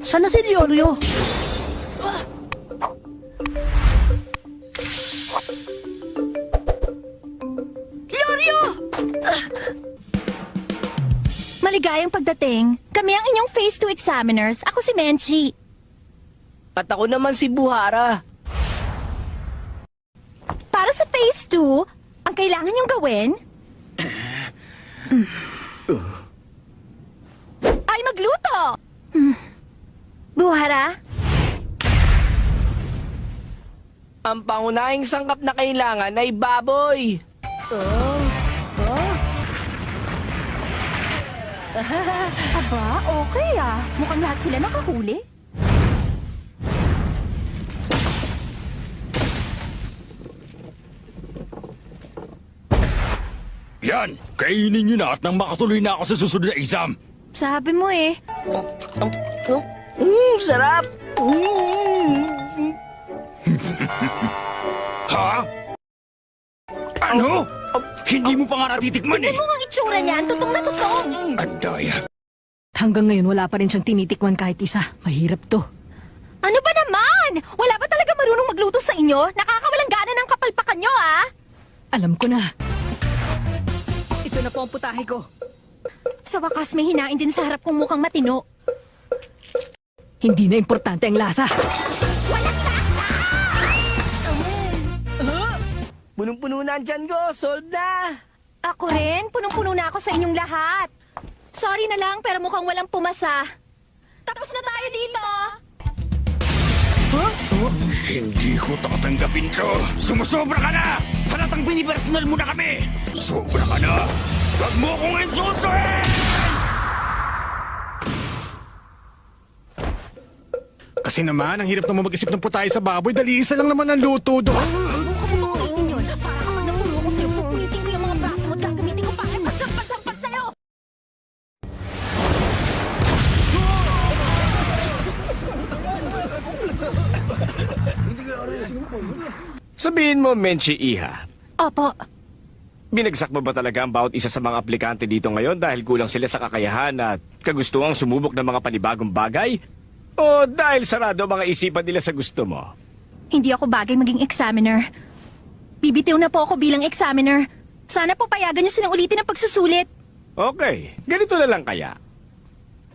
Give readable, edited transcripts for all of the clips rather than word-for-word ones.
Sana si Leorio? Leorio! Maligayang pagdating. Kami ang inyong Phase 2 examiners. Ako si Menchi. At ako naman si Buhara. Para sa Phase 2, ang kailangan niyong gawin ay magluto. Buhara, Ang pangunahing sangkap na kailangan ay baboy. aba, okay ah. Mukhang lahat sila nakahuli. Yan! Kainin nyo na at nang makatuloy na ako sa susunod na exam! Sabi mo eh. Sarap! Ha? Ano? Hindi mo pa nga natitikman eh! Tignan mo ang itsura niyan. Tutong na tutong. Andaya! Hanggang ngayon wala pa rin siyang tinitikman kahit isa. Mahirap to. Ano ba naman? Wala ba talaga marunong magluto sa inyo? Nakakawalang gana ng kapalpakan nyo ah. Alam ko na. Ito na po ang putahe ko. Sa wakas may hinain din sa harap kong mukhang matino. Hindi na importante ang lasa. Punong-puno na ang tiyan ko. Solved na. Ako rin, punong-puno na ako sa inyong lahat. Sorry na lang, pero mukhang walang pumasa. Tapos na tayo dito! Hindi ko tatanggapin to! Sumusobra ka na! Halatang binipersonal mo na kami! Sobra ka na! Huwag mo akong insultuhin! Kasi naman, ang hirap naman mag-isip ng putahe sa baboy. Dali isa lang naman ang luto doon. Subukan mo ulitin yun. Para kapag namuro ko sa'yo, pupulitin ko yung mga braso mo at gagamitin ko pa ang pagsampat-sampat sa'yo! Sabihin mo, Menchi Iha, Opo. binagsak mo ba talaga ang bawat isa sa mga aplikante dito ngayon dahil kulang sila sa kakayahan at kagustuhang sumubok ng mga panibagong bagay? O dahil sarado ang mga isipan nila sa gusto mo? Hindi ako bagay maging examiner. Bibitiw na po ako bilang examiner. Sana po payagan niyo silang ulitin ang pagsusulit. Okay, ganito na lang kaya.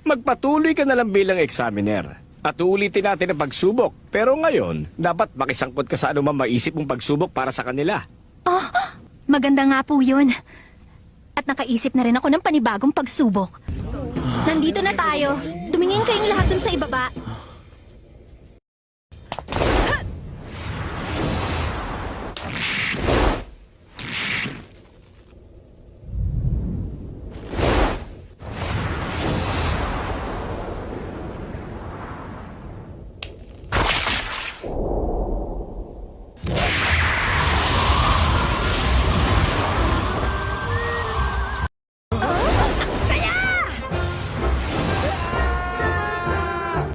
Magpatuloy ka na lang bilang examiner at uulitin natin ang pagsubok. Pero ngayon, dapat makisangkot ka sa anumang maisip mong pagsubok para sa kanila. Oh, maganda nga po yun. At nakaisip na rin ako ng panibagong pagsubok. Nandito na tayo. Tumingin kayong lahat dun sa ibaba.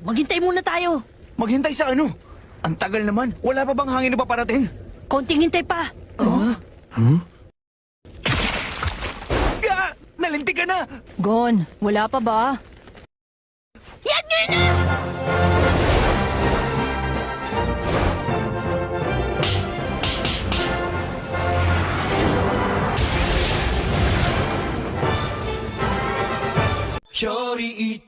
Maghintay muna tayo. Maghintay sa ano? Ang tagal naman. Wala pa bang hangin na paparating? Konting hintay pa. Nalintik ka na! Gon, wala pa ba? Yan nyo na! Shorty,